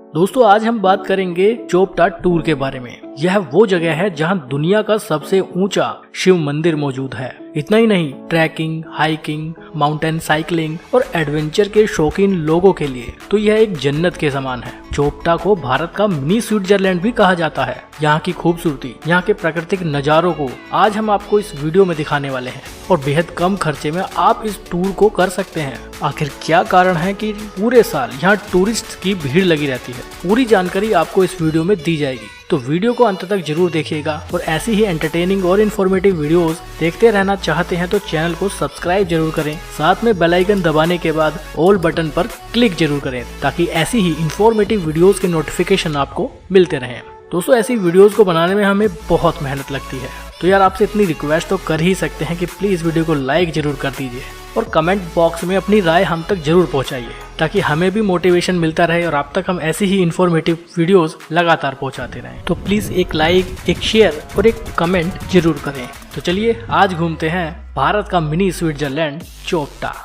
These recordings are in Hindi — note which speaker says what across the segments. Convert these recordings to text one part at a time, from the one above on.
Speaker 1: दोस्तों आज हम बात करेंगे चोपटा टूर के बारे में। यह वो जगह है जहां दुनिया का सबसे ऊंचा शिव मंदिर मौजूद है। इतना ही नहीं, ट्रैकिंग, हाइकिंग, माउंटेन साइकिलिंग और एडवेंचर के शौकीन लोगों के लिए तो यह एक जन्नत के समान है। चोपटा को भारत का मिनी स्विट्जरलैंड भी कहा जाता है। यहाँ की खूबसूरती, यहाँ के प्राकृतिक नज़ारों को आज हम आपको इस वीडियो में दिखाने वाले हैं और बेहद कम खर्चे में आप इस टूर को कर सकते हैं। आखिर क्या कारण है कि पूरे साल यहाँ टूरिस्ट की भीड़ लगी रहती है, पूरी जानकारी आपको इस वीडियो में दी जाएगी। तो वीडियो को अंत तक जरूर देखिएगा और ऐसी ही एंटरटेनिंग और इन्फॉर्मेटिव वीडियोस देखते रहना चाहते हैं तो चैनल को सब्सक्राइब जरूर करें। साथ में बेल आइकन दबाने के बाद ऑल बटन पर क्लिक जरूर करें ताकि ऐसी ही इन्फॉर्मेटिव वीडियोस के नोटिफिकेशन आपको मिलते रहें। दोस्तों ऐसी वीडियोस को बनाने में हमें बहुत मेहनत लगती है, तो यार आपसे इतनी रिक्वेस्ट तो कर ही सकते हैं कि प्लीज वीडियो को लाइक जरूर कर दीजिए और कमेंट बॉक्स में अपनी राय हम तक जरूर पहुंचाइए ताकि हमें भी मोटिवेशन मिलता रहे और आप तक हम ऐसी ही इन्फॉर्मेटिव वीडियोस लगातार पहुंचाते रहें। तो प्लीज एक लाइक, एक शेयर और एक कमेंट जरूर करें। तो चलिए आज घूमते हैं भारत का मिनी स्विट्जरलैंड चोपटा।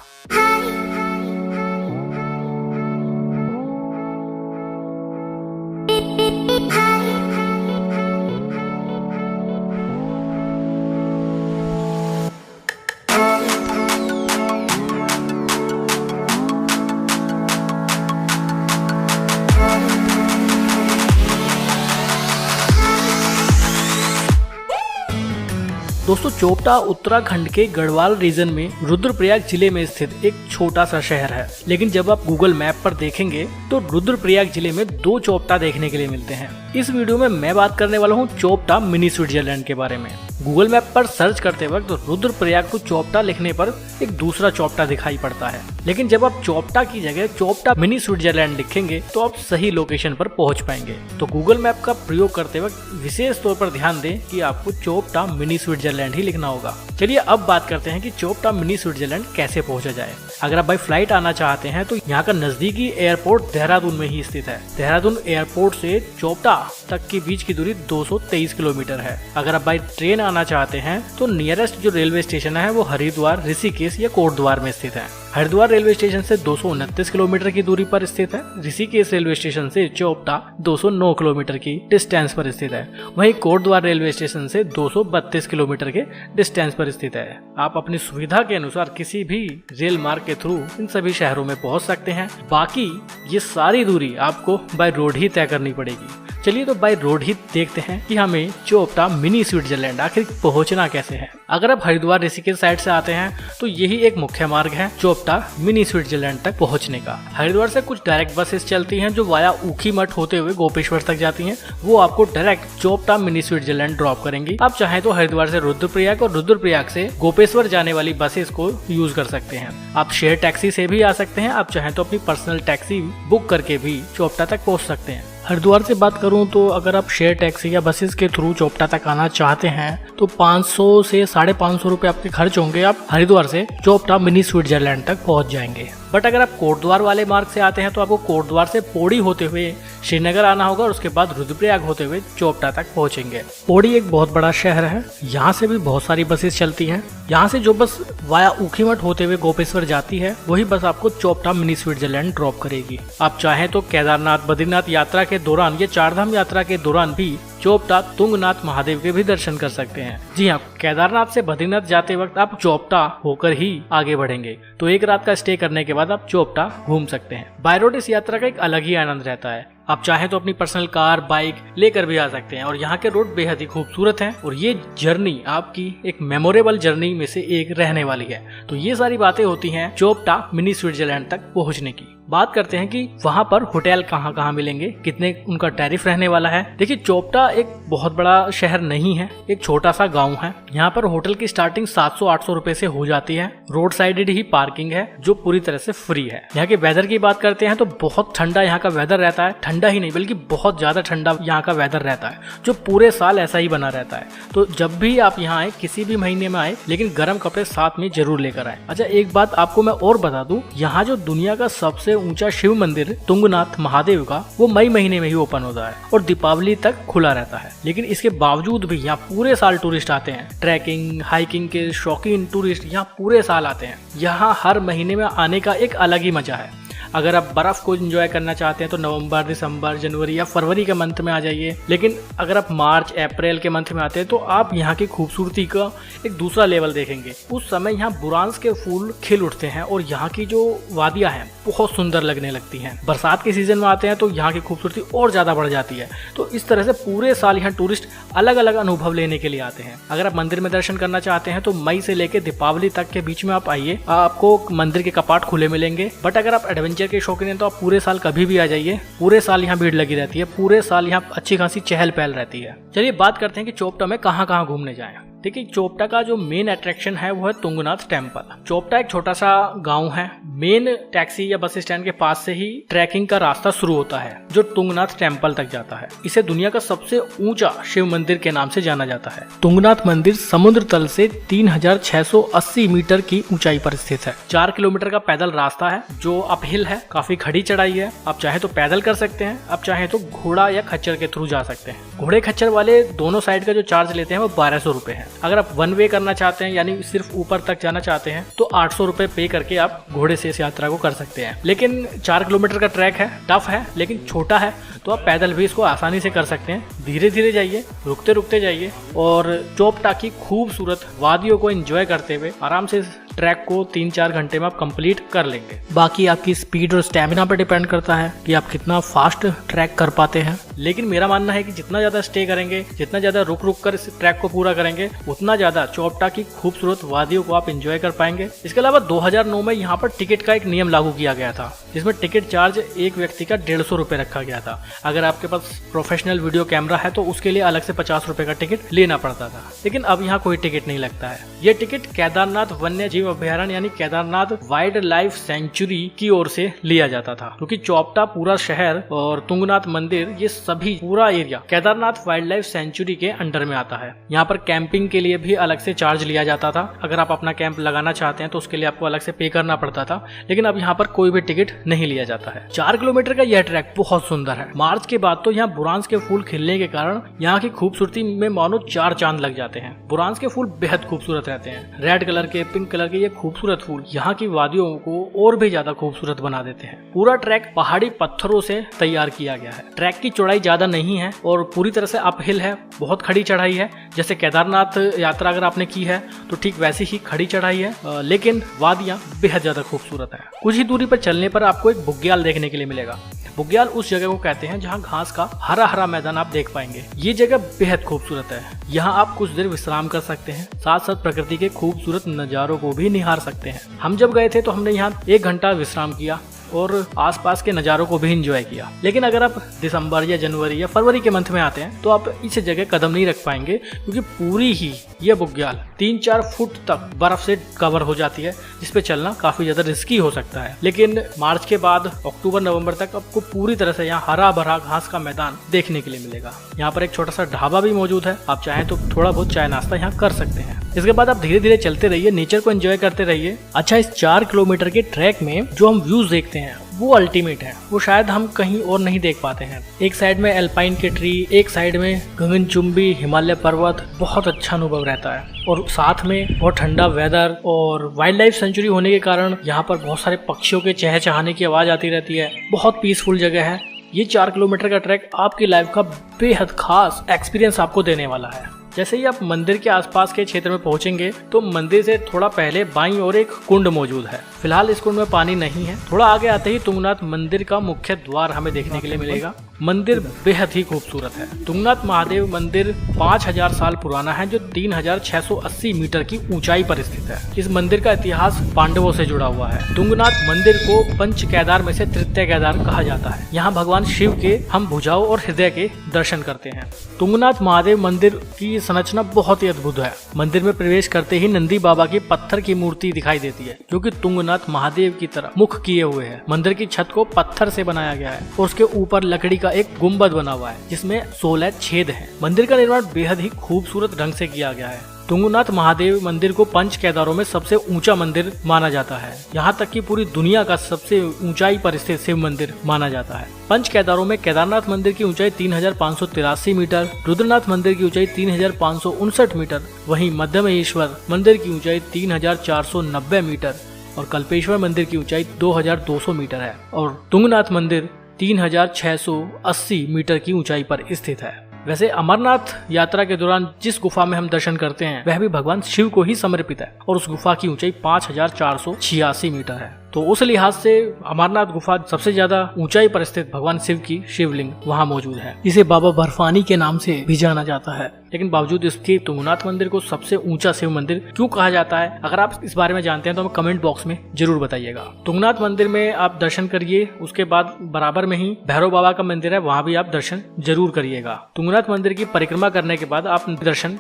Speaker 1: दोस्तों चोपटा उत्तराखंड के गढ़वाल रीजन में रुद्रप्रयाग जिले में स्थित एक छोटा सा शहर है। लेकिन जब आप गूगल मैप पर देखेंगे तो रुद्रप्रयाग जिले में 2 चोपटा देखने के लिए मिलते हैं। इस वीडियो में मैं बात करने वाला हूँ चोपटा मिनी स्विट्जरलैंड के बारे में। गूगल मैप पर सर्च करते वक्त रुद्रप्रयाग को चोपटा लिखने पर एक दूसरा चोपटा दिखाई पड़ता है, लेकिन जब आप चोपटा की जगह चोपटा मिनी स्विट्जरलैंड लिखेंगे तो आप सही लोकेशन पर पहुंच पाएंगे। तो गूगल मैप का प्रयोग करते वक्त विशेष तौर पर ध्यान दें कि आपको चोपटा मिनी स्विट्जरलैंड ही लिखना होगा। चलिए अब बात करते हैं कि चोपटा मिनी स्विट्जरलैंड कैसे पहुंचा जाए। अगर आप बाई फ्लाइट आना चाहते हैं तो यहाँ का नजदीकी एयरपोर्ट देहरादून में ही स्थित है। देहरादून एयरपोर्ट से चोपटा तक की बीच की दूरी 223 किलोमीटर है। अगर आप बाई ट्रेन आना चाहते हैं तो नियरेस्ट जो रेलवे स्टेशन है वो हरिद्वार, ऋषिकेश या कोटद्वार में स्थित है। हरिद्वार रेलवे स्टेशन से 229 किलोमीटर की दूरी पर स्थित है। ऋषिकेश रेलवे स्टेशन से चोपटा 209 किलोमीटर की डिस्टेंस पर स्थित है। वहीं कोटद्वार रेलवे स्टेशन से 232 किलोमीटर के डिस्टेंस पर स्थित है। आप अपनी सुविधा के अनुसार किसी भी रेल मार्ग के थ्रू इन सभी शहरों में पहुंच सकते हैं। बाकी ये सारी दूरी आपको बाय रोड ही तय करनी पड़ेगी। चलिए तो बाय रोड ही देखते हैं कि हमें चोपटा मिनी स्विट्जरलैंड आखिर पहुंचना कैसे है। अगर आप हरिद्वार ऋषिकेश साइड से आते हैं तो यही एक मुख्य मार्ग है चोपटा मिनी स्विट्जरलैंड तक पहुंचने का। हरिद्वार से कुछ डायरेक्ट बसेस चलती हैं जो वाया ऊखीमठ होते हुए गोपेश्वर तक जाती हैं। वो आपको direct Chopta mini Switzerland drop करेंगी। आप चाहें तो हरिद्वार से रुद्रप्रयाग और रुद्रप्रयाग से गोपेश्वर जाने वाली बसेस को यूज कर सकते हैं। आप शेयर टैक्सी से भी आ सकते हैं। आप चाहें तो अपनी पर्सनल टैक्सी बुक करके भी चोपटा तक पहुंच सकते हैं। हरिद्वार से बात करूं तो अगर आप शेयर टैक्सी या बसेस के थ्रू चोपटा तक आना चाहते हैं तो 500 से 550 रुपए आपके खर्च होंगे। आप हरिद्वार से चोपटा मिनी स्विट्जरलैंड तक पहुंच जाएंगे। बट अगर आप कोटद्वार वाले मार्ग से आते हैं तो आपको कोटद्वार से पौड़ी होते हुए श्रीनगर आना होगा और उसके बाद रुद्रप्रयाग होते हुए चोपटा तक पहुंचेंगे। पौड़ी एक बहुत बड़ा शहर है, यहाँ से भी बहुत सारी बसेस चलती हैं। यहाँ से जो बस वाया ऊखीमठ होते हुए गोपेश्वर जाती है वही बस आपको चोपटा मिनी स्विट्जरलैंड ड्रॉप करेगी। आप चाहें तो केदारनाथ, बद्रीनाथ यात्रा के दौरान या चारधाम यात्रा के दौरान भी चोपटा तुंगनाथ महादेव के भी दर्शन कर सकते हैं। जी हाँ, केदारनाथ से बद्रीनाथ जाते वक्त आप चोपटा होकर ही आगे बढ़ेंगे तो एक रात का स्टे करने के बाद आप चोपटा घूम सकते हैं। बाय रोड इस यात्रा का एक अलग ही आनंद रहता है। आप चाहें तो अपनी पर्सनल कार, बाइक लेकर भी आ सकते हैं और यहाँ के रोड बेहद ही खूबसूरत हैं और ये जर्नी आपकी एक मेमोरेबल जर्नी में से एक रहने वाली है। तो ये सारी बातें होती हैं चोपटा मिनी स्विट्जरलैंड तक पहुँचने की। बात करते हैं कि वहाँ पर होटल कहाँ मिलेंगे, कितने उनका टैरिफ रहने वाला है। देखिए चोपटा एक बहुत बड़ा शहर नहीं है, एक छोटा सा गांव है। यहाँ पर होटल की स्टार्टिंग 700-800 रुपए से हो जाती है। रोड साइडेड ही पार्किंग है जो पूरी तरह से फ्री है। यहाँ के वेदर की बात करते हैं तो बहुत ठंडा यहाँ का वेदर रहता है। ठंडा ही नहीं बल्कि बहुत ज्यादा ठंडा यहाँ का वेदर रहता है जो पूरे साल ऐसा ही बना रहता है। तो जब भी आप यहाँ आए, किसी भी महीने में आए, लेकिन गर्म कपड़े साथ में जरूर लेकर आए। अच्छा एक बात आपको मैं और बता दूं, यहाँ जो दुनिया का सबसे ऊंचा शिव मंदिर तुंगनाथ महादेव का वो मई महीने में ही ओपन होता है और दीपावली तक खुला रहता है। लेकिन इसके बावजूद भी यहाँ पूरे साल टूरिस्ट आते हैं। ट्रैकिंग, हाइकिंग के शौकीन टूरिस्ट यहाँ पूरे साल आते हैं। यहाँ हर महीने में आने का एक अलग ही मजा है। अगर आप बर्फ को एंजॉय करना चाहते हैं तो नवंबर, दिसंबर, जनवरी या फरवरी के मंथ में आ जाइए। लेकिन अगर आप मार्च, अप्रैल के मंथ में आते हैं तो आप यहाँ की खूबसूरती का एक दूसरा लेवल देखेंगे। उस समय यहाँ बुरांस के फूल खिल उठते हैं और यहाँ की जो वादियाँ हैं बहुत सुंदर लगने लगती हैं। बरसात के सीजन में आते हैं तो यहाँ की खूबसूरती और ज्यादा बढ़ जाती है। तो इस तरह से पूरे साल यहाँ टूरिस्ट अलग अलग अनुभव लेने के लिए आते हैं। अगर आप मंदिर में दर्शन करना चाहते हैं तो मई से लेकर दीपावली तक के बीच में आप आइए, आपको मंदिर के कपाट खुले मिलेंगे। बट अगर आप एडवेंचर के शौकीन हैं तो आप पूरे साल कभी भी आ जाइए, पूरे साल यहाँ भीड़ लगी रहती है, पूरे साल यहाँ अच्छी खासी चहल पहल रहती है। चलिए बात करते हैं कि चोपटा में कहाँ कहाँ घूमने जाएं। देखिए, चोपटा का जो मेन अट्रैक्शन है वो है तुंगनाथ टेम्पल। चोपटा एक छोटा सा गांव है। मेन टैक्सी या बस स्टैंड के पास से ही ट्रैकिंग का रास्ता शुरू होता है जो तुंगनाथ टेम्पल तक जाता है। इसे दुनिया का सबसे ऊंचा शिव मंदिर के नाम से जाना जाता है। तुंगनाथ मंदिर समुद्र तल से 3680 मीटर की ऊंचाई पर स्थित है। 4 किलोमीटर का पैदल रास्ता है जो अपहिल है, काफी खड़ी चढ़ाई है। आप चाहे तो पैदल कर सकते हैं, आप चाहे तो घोड़ा या खच्चर के थ्रू जा सकते हैं। घोड़े खच्चर वाले दोनों साइड का जो चार्ज लेते हैं वो 1200 रुपए है। अगर आप वन वे करना चाहते हैं यानी सिर्फ ऊपर तक जाना चाहते हैं तो 800 रुपए पे करके आप घोड़े से इस यात्रा को कर सकते हैं। लेकिन 4 किलोमीटर का ट्रैक है, टफ है लेकिन छोटा है, तो आप पैदल भी इसको आसानी से कर सकते हैं। धीरे धीरे जाइए, रुकते रुकते जाइए और चोपटा की खूबसूरत वादियों को एंजॉय करते हुए आराम से ट्रैक को 3-4 घंटे में आप कंप्लीट कर लेंगे। बाकी आपकी स्पीड और स्टेमिना पर डिपेंड करता है कि आप कितना फास्ट ट्रैक कर पाते हैं। लेकिन मेरा मानना है कि जितना ज्यादा स्टे करेंगे, जितना ज्यादा रुक रुक कर इस ट्रैक को पूरा करेंगे, उतना ज्यादा चोपटा की खूबसूरत वादियों को आप एंजॉय कर पाएंगे। इसके अलावा 2009 में यहाँ पर टिकट का एक नियम लागू किया गया था जिसमें टिकट चार्ज एक व्यक्ति का 150 रुपए रखा गया था। अगर आपके पास प्रोफेशनल वीडियो कैमरा है तो उसके लिए अलग से 50 रुपए का टिकट लेना पड़ता था। लेकिन अब यहाँ कोई टिकट नहीं लगता है। ये टिकट केदारनाथ वन्य जीव अभ्यारण्य यानी केदारनाथ वाइल्ड लाइफ सेंचुरी की ओर से लिया जाता था, क्योंकि चोपटा पूरा शहर और तुंगनाथ मंदिर ये सभी पूरा area Kedarnath wild life sanctuary के अंडर में आता है। यहाँ पर कैंपिंग के लिए भी अलग से चार्ज लिया जाता था। अगर आप अपना कैंप लगाना चाहते हैं तो उसके लिए आपको अलग से पे करना पड़ता था। लेकिन अब यहाँ पर कोई भी टिकट नहीं लिया जाता है। 4 किलोमीटर का यह ट्रैक बहुत सुंदर है। मार्च के बाद तो यहाँ बुरांस के फूल खिलने के कारण यहाँ की खूबसूरती में मानो 4 चांद लग जाते हैं। बुरांस के फूल बेहद खूबसूरत रहते हैं। रेड कलर के, पिंक कलर के ये खूबसूरत फूल यहाँ की वादियों को और भी ज्यादा खूबसूरत बना देते हैं। पूरा ट्रैक पहाड़ी पत्थरों से तैयार किया गया है। ट्रैक की चौड़ाई ज्यादा नहीं है और पूरी तरह से अपहिल है, बहुत खड़ी चढ़ाई है। जैसे केदारनाथ यात्रा अगर आपने की है तो ठीक वैसी ही खड़ी चढ़ाई है, लेकिन वादियां बेहद ज्यादा खूबसूरत है। कुछ ही दूरी पर चलने पर आपको एक बुग्याल देखने के लिए मिलेगा। बुग्याल उस जगह को कहते हैं जहां घास का हरा हरा मैदान आप देख पाएंगे। ये जगह बेहद खूबसूरत है। यहाँ आप कुछ देर विश्राम कर सकते हैं, साथ साथ प्रकृति के खूबसूरत नजारों को भी निहार सकते हैं। हम जब गए थे तो हमने यहाँ 1 घंटा विश्राम किया और आसपास के नज़ारों को भी एंजॉय किया। लेकिन अगर आप दिसंबर या जनवरी या फरवरी के मंथ में आते हैं तो आप इस जगह कदम नहीं रख पाएंगे, क्योंकि पूरी ही यह बुग्याल 3-4 फुट तक बर्फ से कवर हो जाती है, जिसपे चलना काफी ज्यादा रिस्की हो सकता है। लेकिन मार्च के बाद अक्टूबर नवंबर तक आपको पूरी तरह से यहाँ हरा भरा घास का मैदान देखने के लिए मिलेगा। यहाँ पर एक छोटा सा ढाबा भी मौजूद है, आप चाहें तो थोड़ा बहुत चाय नाश्ता यहाँ कर सकते हैं। इसके बाद आप धीरे धीरे चलते रहिए, नेचर को एंजॉय करते रहिए। अच्छा, इस 4 किलोमीटर के ट्रैक में जो हम व्यूज देखते हैं वो अल्टीमेट है, वो शायद हम कहीं और नहीं देख पाते हैं। एक साइड में एल्पाइन के ट्री, एक साइड में गगनचुंबी हिमालय पर्वत, बहुत अच्छा अनुभव रहता है। और साथ में बहुत ठंडा वेदर और वाइल्ड लाइफ सेंचुरी होने के कारण यहाँ पर बहुत सारे पक्षियों के चहचहाने की आवाज आती रहती है। बहुत पीसफुल जगह है। ये 4 किलोमीटर का ट्रैक आपकी लाइफ का बेहद खास एक्सपीरियंस आपको देने वाला है। जैसे ही आप मंदिर के आसपास के क्षेत्र में पहुंचेंगे तो मंदिर से थोड़ा पहले बाईं ओर एक कुंड मौजूद है। फिलहाल इस कुंड में पानी नहीं है। थोड़ा आगे आते ही तुंगनाथ मंदिर का मुख्य द्वार हमें देखने के लिए मिलेगा। मंदिर बेहद ही खूबसूरत है। तुंगनाथ महादेव मंदिर 5000 साल पुराना है, जो 3680 मीटर की ऊंचाई पर स्थित है। इस मंदिर का इतिहास पांडवों से जुड़ा हुआ है। तुंगनाथ मंदिर को पंच केदार में से तृतीय केदार कहा जाता है। यहाँ भगवान शिव के हम भुजाओं और हृदय के दर्शन करते हैं। तुंगनाथ महादेव मंदिर की संरचना बहुत ही अद्भुत है। मंदिर में प्रवेश करते ही नंदी बाबा की पत्थर की मूर्ति दिखाई देती है, जो कि तुंगनाथ महादेव की तरह मुख किए हुए है। मंदिर की छत को पत्थर से बनाया गया है और उसके ऊपर लकड़ी का एक गुंबद बना हुआ है, जिसमें 16 छेद हैं। मंदिर का निर्माण बेहद ही खूबसूरत ढंग से किया गया है। तुंगनाथ महादेव मंदिर को पंच केदारों में सबसे ऊंचा मंदिर माना जाता है। यहाँ तक कि पूरी दुनिया का सबसे ऊंचाई पर स्थित शिव मंदिर माना जाता है। पंच केदारों में केदारनाथ मंदिर की ऊंचाई 3583 मीटर, रुद्रनाथ मंदिर की ऊंचाई 3559 मीटर, वहीं मध्यमहेश्वर मंदिर की ऊंचाई 3490 मीटर और कल्पेश्वर मंदिर की ऊंचाई 2200 मीटर है और तुंगनाथ मंदिर 3680 मीटर की ऊंचाई पर स्थित है। वैसे अमरनाथ यात्रा के दौरान जिस गुफा में हम दर्शन करते हैं वह भी भगवान शिव को ही समर्पित है और उस गुफा की ऊंचाई 5486 मीटर है। तो उस लिहाज से अमरनाथ गुफा सबसे ज्यादा ऊंचाई पर स्थित भगवान शिव की शिवलिंग वहां मौजूद है। इसे बाबा बर्फानी के नाम से भी जाना जाता है। लेकिन बावजूद इसके तुंगनाथ मंदिर को सबसे ऊंचा शिव मंदिर क्यों कहा जाता है, अगर आप इस बारे में जानते हैं तो हमें कमेंट बॉक्स में जरूर बताइएगा। तुंगनाथ मंदिर में आप दर्शन करिए, उसके बाद बराबर में ही भैरव बाबा का मंदिर है, वहां भी आप दर्शन जरूर करिएगा। तुंगनाथ मंदिर की परिक्रमा करने के बाद आप दर्शन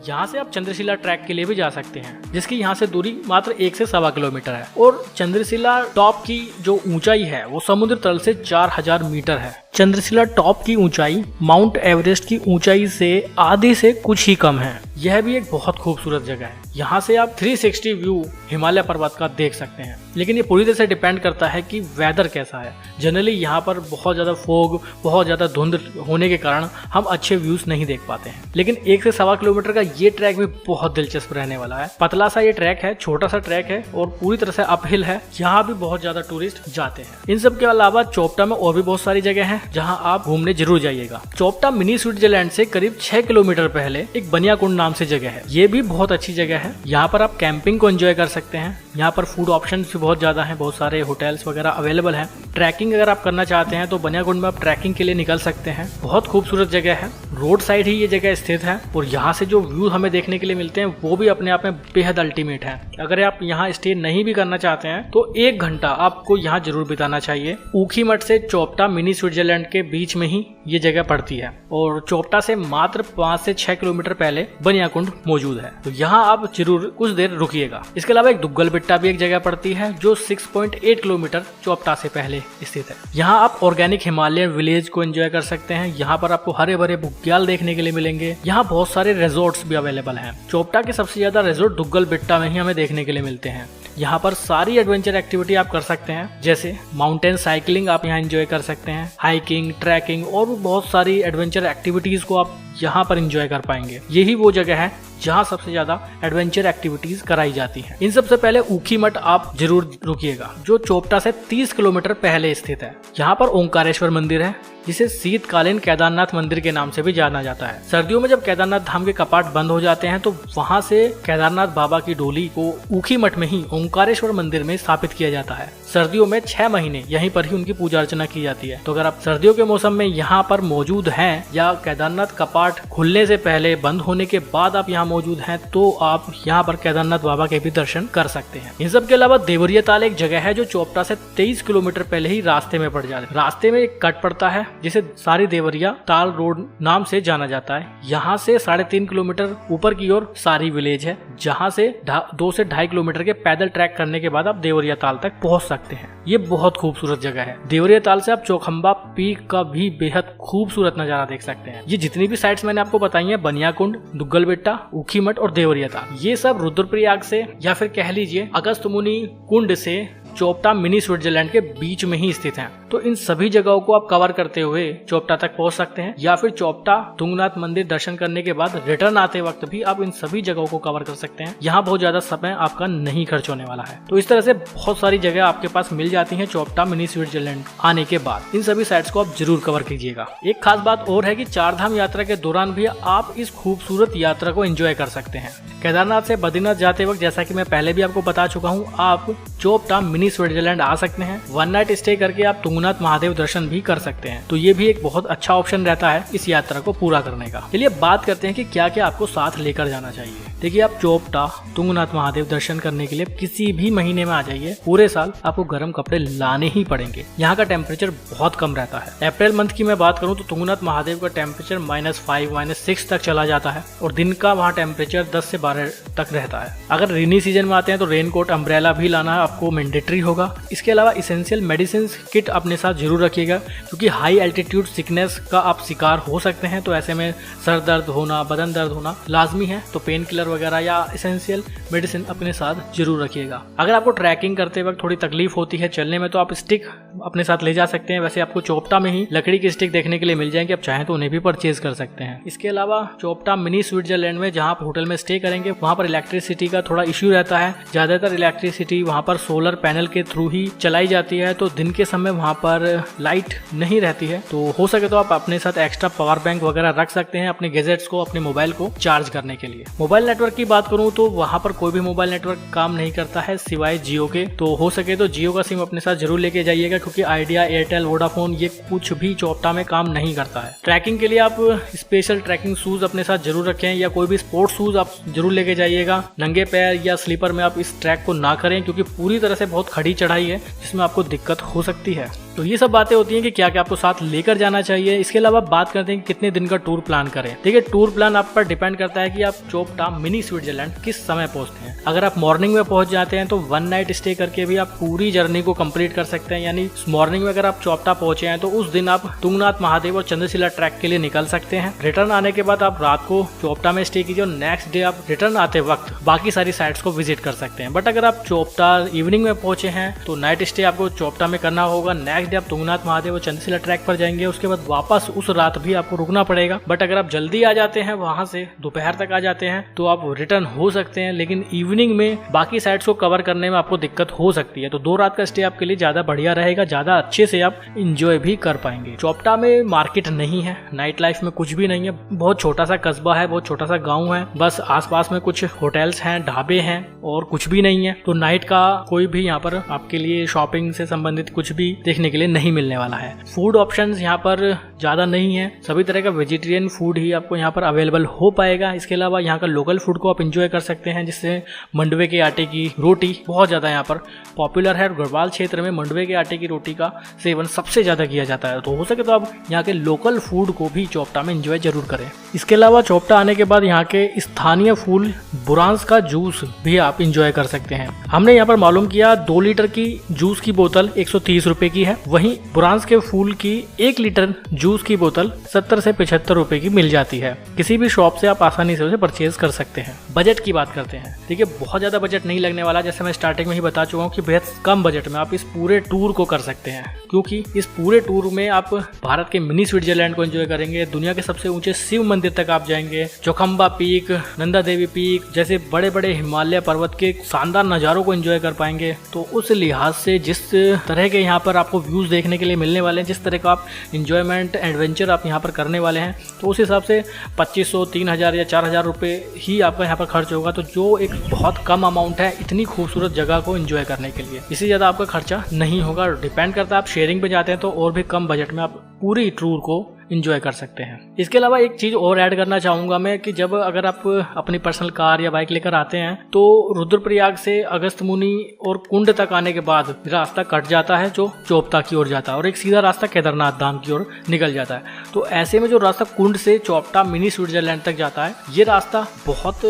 Speaker 1: यहाँ से आप चंद्रशिला ट्रैक के लिए भी जा सकते हैं, जिसकी यहाँ से दूरी मात्र 1 से 1.25 किलोमीटर है और चंद्रशिला टॉप की जो ऊंचाई है वो समुद्र तल से 4000 मीटर है। चंद्रशिला टॉप की ऊंचाई माउंट एवरेस्ट की ऊंचाई से आधे से कुछ ही कम है। यह भी एक बहुत खूबसूरत जगह है। यहाँ से आप 360 व्यू हिमालय पर्वत का देख सकते हैं, लेकिन ये पूरी तरह से डिपेंड करता है कि वेदर कैसा है। जनरली यहाँ पर बहुत ज्यादा फोग, बहुत ज्यादा धुंध होने के कारण हम अच्छे व्यूज नहीं देख पाते हैं। लेकिन 1 से 1.25 किलोमीटर का ये ट्रैक भी बहुत दिलचस्प रहने वाला है। पतला सा ये ट्रैक है, छोटा सा ट्रैक है और पूरी तरह से अपहिल है। यहाँ भी बहुत ज्यादा टूरिस्ट जाते हैं। इन सब के अलावा चोपटा में और भी बहुत सारी जगह है जहाँ आप घूमने जरूर जाइएगा। चोपटा मिनी स्विट्जरलैंड से करीब 6 किलोमीटर पहले एक बनियाकुंड नाम से जगह है। ये भी बहुत अच्छी जगह है। यहाँ पर आप कैंपिंग को एंजॉय कर सकते हैं। यहाँ पर फूड ऑप्शन भी बहुत ज्यादा हैं, बहुत सारे होटल्स वगैरह अवेलेबल हैं। ट्रैकिंग अगर आप करना चाहते हैं तो बनियाकुंड में आप ट्रैकिंग के लिए निकल सकते हैं। बहुत खूबसूरत जगह है, रोड साइड ही ये जगह स्थित है और यहाँ से जो व्यू हमें देखने के लिए मिलते हैं वो भी अपने आप में बेहद अल्टीमेट है। अगर आप यहाँ स्टे नहीं भी करना चाहते हैं तो 1 घंटा आपको यहाँ जरूर बिताना चाहिए। ऊखीमठ से चोपटा मिनी स्विट्जरलैंड के बीच में ही ये जगह पड़ती है और चोपटा से मात्र 5 से 6 किलोमीटर पहले बनियाकुंड मौजूद है। तो यहाँ आप जरूर कुछ देर रुकिएगा। इसके अलावा एक दुग्गल बिट्टा भी एक जगह पड़ती है जो 6.8 किलोमीटर चोपटा से पहले स्थित है। यहाँ आप ऑर्गेनिक हिमालयन विलेज को एंजॉय कर सकते हैं। यहाँ पर आपको हरे भरे बुग्याल देखने के लिए मिलेंगे। यहाँ बहुत सारे रिजॉर्ट्स भी अवेलेबल हैं। चोपटा के सबसे ज्यादा रिजॉर्ट दुग्गल बिट्टा में ही हमें देखने के लिए मिलते हैं। यहाँ पर सारी एडवेंचर एक्टिविटी आप कर सकते हैं, जैसे माउंटेन साइकिलिंग आप यहाँ एंजॉय कर सकते हैं, हाइकिंग, ट्रैकिंग और भी बहुत सारी एडवेंचर एक्टिविटीज को आप यहाँ पर एंजॉय कर पाएंगे। यही वो जगह है जहाँ सबसे ज्यादा एडवेंचर एक्टिविटीज कराई जाती हैं। इन सबसे पहले ऊखीमठ आप जरूर रुकिएगा जो चोपटा से 30 किलोमीटर पहले स्थित है। यहाँ पर ओंकारेश्वर मंदिर है जिसे शीतकालीन केदारनाथ मंदिर के नाम से भी जाना जाता है। सर्दियों में जब केदारनाथ धाम के कपाट बंद हो जाते हैं तो वहाँ से केदारनाथ बाबा की डोली को ऊखीमठ में ही ओंकारेश्वर मंदिर में स्थापित किया जाता है। सर्दियों में 6 महीने यहीं पर ही उनकी पूजा अर्चना की जाती है। तो अगर आप सर्दियों के मौसम में यहाँ पर मौजूद हैं या केदारनाथ कपाट खुलने से पहले बंद होने के बाद आप यहाँ मौजूद हैं तो आप यहाँ पर केदारनाथ बाबा के भी दर्शन कर सकते हैं। इन सब के अलावा देवरिया ताल एक जगह है जो चोपटा से 23 किलोमीटर पहले ही रास्ते में पड़ जाता है। रास्ते में एक कट पड़ता है जिसे सारी देवरिया ताल रोड नाम से जाना जाता है। यहाँ से 3.5 किलोमीटर ऊपर की ओर सारी विलेज है, जहाँ से 2 से 2.5 किलोमीटर के पैदल ट्रैक करने के बाद आप देवरिया ताल तक पहुँच सकते हैं। ये बहुत खूबसूरत जगह है। देवरिया ताल से आप चौखंबा पीक का भी बेहद खूबसूरत नजारा देख सकते हैं। ये जितनी भी साइट्स मैंने आपको बताई हैं, बनियाकुंड, दुग्गल बिट्टा, ऊखीमठ और देवरिया ताल, ये सब रुद्रप्रयाग से या फिर कह लीजिए अगस्त्यमुनि कुंड से चोपटा मिनी स्विट्जरलैंड के बीच में ही स्थित हैं। तो इन सभी जगहों को आप कवर करते हुए चोपटा तक पहुंच सकते हैं या फिर चोपटा तुंगनाथ मंदिर दर्शन करने के बाद रिटर्न आते वक्त भी आप इन सभी जगहों को कवर कर सकते हैं। यहाँ बहुत ज्यादा समय आपका नहीं खर्च होने वाला है। तो इस तरह से बहुत सारी जगह आपके पास मिल जाती है चोपटा मिनी स्विट्जरलैंड आने के बाद। इन सभी साइट्स को आप जरूर कवर कीजिएगा। एक खास बात और है कि 4 धाम यात्रा के दौरान भी आप इस खूबसूरत यात्रा को एंजॉय कर सकते हैं। केदारनाथ से बद्रीनाथ जाते वक्त, जैसा कि मैं पहले भी आपको बता चुका हूँ, आप चोपटा मिनी स्विट्जरलैंड आ सकते हैं। 1 नाइट स्टे करके आप तुंगनाथ महादेव दर्शन भी कर सकते हैं। तो ये भी एक बहुत अच्छा ऑप्शन रहता है इस यात्रा को पूरा करने का। चलिए बात करते हैं कि क्या क्या आपको साथ लेकर जाना चाहिए। देखिए, आप चोपटा तुंगनाथ महादेव दर्शन करने के लिए किसी भी महीने में आ जाइए। पूरे साल आपको गर्म कपड़े लाने ही पड़ेंगे। यहाँ का टेम्परेचर बहुत कम रहता है। अप्रैल मंथ की मैं बात करूँ तो तुंगनाथ महादेव का टेम्परेचर -5 -6 तक चला जाता है और दिन का वहाँ टेम्परेचर 10 से 12 तक रहता है। अगर रेनी सीजन में आते हैं तो रेनकोट, अम्ब्रेला भी लाना आपको मैंडेटरी होगा। इसके अलावा इसेंशियल मेडिसिन किट अपने साथ जरूर रखिएगा, क्योंकि हाई एल्टीट्यूड सिकनेस का आप शिकार हो सकते हैं। तो ऐसे में सर दर्द होना, बदन दर्द होना लाजमी है, तो पेन किलर वगैरह या इसेंशियल मेडिसिन अपने साथ जरूर रखिएगा। अगर आपको ट्रैकिंग करते वक्त थोड़ी तकलीफ होती है चलने में, तो आप स्टिक अपने साथ ले जा सकते हैं। वैसे आपको चोपटा में ही लकड़ी की स्टिक देखने के लिए मिल जाएंगे, आप चाहें तो उन्हें भी परचेज कर सकते हैं। इसके अलावा चोपटा मिनी स्विट्जरलैंड में जहां आप होटल में स्टे करेंगे, वहां पर इलेक्ट्रिसिटी का थोड़ा इश्यू रहता है। ज्यादातर इलेक्ट्रिसिटी वहां पर सोलर पैनल के थ्रू ही चलाई जाती है, तो दिन के समय वहां पर लाइट नहीं रहती है। तो हो सके तो आप अपने साथ एक्स्ट्रा पावर बैंक वगैरह रख सकते हैं अपने गैजेट्स को, अपने मोबाइल को चार्ज करने के लिए। मोबाइल नेटवर्क की बात करूं तो वहां पर कोई भी मोबाइल नेटवर्क काम नहीं करता है सिवाय जियो के। तो हो सके तो जियो का सिम अपने साथ जरूर लेके जाइएगा, क्योंकि आइडिया, एयरटेल, वोडाफोन ये कुछ भी चोपटा में काम नहीं करता है। ट्रैकिंग के लिए आप स्पेशल ट्रैकिंग शूज अपने साथ जरूर रखें, या कोई भी स्पोर्ट्स शूज आप जरूर लेके जाइएगा। नंगे पैर या स्लीपर में आप इस ट्रैक को ना करें, क्योंकि पूरी तरह से बहुत खड़ी चढ़ाई है जिसमें आपको दिक्कत हो सकती है। तो ये सब बातें होती हैं कि क्या क्या आपको साथ लेकर जाना चाहिए। इसके अलावा बात करते हैं कि कितने दिन का टूर प्लान करें। देखिए, टूर प्लान आप पर डिपेंड करता है कि आप चोपटा मिनी स्विट्जरलैंड किस समय पहुंचते हैं। अगर आप मॉर्निंग में पहुंच जाते हैं तो 1 नाइट स्टे करके भी आप पूरी जर्नी को कंप्लीट कर सकते हैं। यानी मॉर्निंग में अगर आप चोपटा पहुंचे हैं तो उस दिन आप तुंगनाथ महादेव और चंद्रशिला ट्रैक के लिए निकल सकते हैं। रिटर्न आने के बाद आप रात को चोपटा में स्टे कीजिए और नेक्स्ट डे आप रिटर्न आते वक्त बाकी सारी साइट्स को विजिट कर सकते हैं। बट अगर आप चोपटा इवनिंग में पहुंचे हैं तो नाइट स्टे आपको चोपटा में करना होगा। नेक्स्ट डे आप तुंगनाथ महादेव और चंद्रशिला ट्रैक पर जाएंगे, उसके बाद वापस उस रात भी आपको रुकना पड़ेगा। बट अगर आप जल्दी आ जाते हैं, वहां से दोपहर तक आ जाते हैं, तो आप रिटर्न हो सकते हैं। लेकिन इवनिंग में बाकी साइट्स को कवर करने में आपको दिक्कत हो सकती है। तो 2 रात का स्टे आपके लिए ज्यादा बढ़िया रहेगा, ज्यादा अच्छे से आप इंजॉय भी कर पाएंगे। चोपटा में मार्केट नहीं है, नाइट लाइफ में कुछ भी नहीं है। बहुत छोटा सा कस्बा है, बहुत छोटा सा गाँव है। बस आसपास में कुछ होटल्स हैं, ढाबे हैं और कुछ भी नहीं है। तो नाइट का कोई भी यहाँ पर आपके लिए शॉपिंग से संबंधित कुछ भी देखने के लिए नहीं मिलने वाला है। फूड ऑप्शंस यहाँ पर ज्यादा नहीं है, सभी तरह का वेजिटेरियन फूड ही आपको यहाँ पर अवेलेबल हो पाएगा। इसके अलावा यहाँ का लोकल फूड को आप एंजॉय कर सकते हैं, जिससे मंडवे के आटे की रोटी बहुत ज्यादा यहाँ पर पॉपुलर है। गढ़वाल क्षेत्र में मंडवे के आटे की रोटी का सेवन सबसे ज्यादा किया जाता है। तो हो सके तो आप यहाँ के लोकल फूड को भी चोपटा में एंजॉय जरूर करें। इसके अलावा चोपटा आने के बाद यहाँ के स्थानीय फूल बुरांस का जूस भी आप एंजॉय कर सकते हैं। हमने यहाँ पर मालूम किया 2 लीटर की जूस की बोतल 130 रुपए की है, वहीं बुरांस के फूल की 1 लीटर जूस की बोतल 70 से 75 रुपए की मिल जाती है। किसी भी शॉप से आप आसानी से उसे परचेज कर सकते हैं। बजट की बात करते हैं। देखिए, बहुत ज्यादा बजट नहीं लगने वाला, जैसे मैं स्टार्टिंग में ही बता चुका हूँ कि बेहद कम बजट में आप इस पूरे टूर को कर सकते हैं, क्योंकि इस पूरे टूर में आप भारत के मिनी स्विट्जरलैंड को एंजॉय करेंगे। दुनिया के सबसे ऊंचे शिव मंदिर तक आप जाएंगे, चौखंबा पीक, नंदा देवी पीक जैसे बड़े बड़े हिमालय पर्वत के शानदार नजारों को एंजॉय कर पाएंगे। तो उस लिहाज से जिस तरह के यहाँ पर आपको व्यूज देखने के लिए मिलने वाले हैं, जिस तरह का आप एंजॉयमेंट एडवेंचर आप यहाँ पर करने वाले हैं, तो उस हिसाब से 2500, 3000 या 4000 रुपये ही आपका यहाँ पर खर्च होगा। तो जो एक बहुत कम अमाउंट है इतनी खूबसूरत जगह को एंजॉय करने के लिए, इससे ज़्यादा आपका खर्चा नहीं होगा। डिपेंड करता है, आप शेयरिंग पे जाते हैं तो और भी कम बजट में आप पूरी टूर को इंजॉय कर सकते हैं। इसके अलावा एक चीज और ऐड करना चाहूंगा मैं कि जब अगर आप अपनी पर्सनल कार या बाइक लेकर आते हैं तो रुद्रप्रयाग से अगस्त मुनि और कुंड तक आने के बाद रास्ता कट जाता है जो चोपटा की ओर जाता है, और एक सीधा रास्ता केदारनाथ धाम की ओर निकल जाता है। तो ऐसे में जो रास्ता कुंड से चोपटा मिनी स्विट्जरलैंड तक जाता है, ये रास्ता बहुत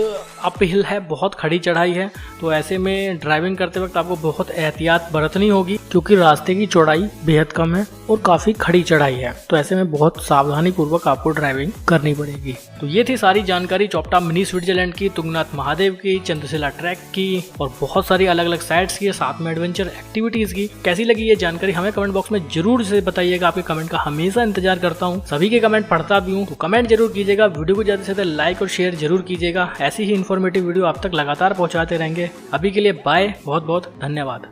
Speaker 1: अपहिल है, बहुत खड़ी चढ़ाई है। तो ऐसे में ड्राइविंग करते वक्त आपको बहुत एहतियात बरतनी होगी, क्योंकि रास्ते की चौड़ाई बेहद कम है और काफी खड़ी चढ़ाई है। तो ऐसे में बहुत सावधानी पूर्वक आपको ड्राइविंग करनी पड़ेगी। तो ये थी सारी जानकारी चोपटा मिनी स्विट्जरलैंड की, तुंगनाथ महादेव की, चंद्रशिला ट्रैक की और बहुत सारी अलग अलग साइट्स की, साथ में एडवेंचर एक्टिविटीज की। कैसी लगी ये जानकारी हमें कमेंट बॉक्स में जरूर से बताइएगा। आपके कमेंट का हमेशा इंतजार करता हूँ, सभी के कमेंट पढ़ता भी हूँ। तो कमेंट जरूर कीजिएगा, वीडियो को ज्यादा से ज्यादा लाइक और शेयर जरूर कीजिएगा। ऐसी ही इन्फॉर्मेटिव वीडियो आप तक लगातार पहुँचाते रहेंगे। अभी के लिए बाय, बहुत बहुत धन्यवाद।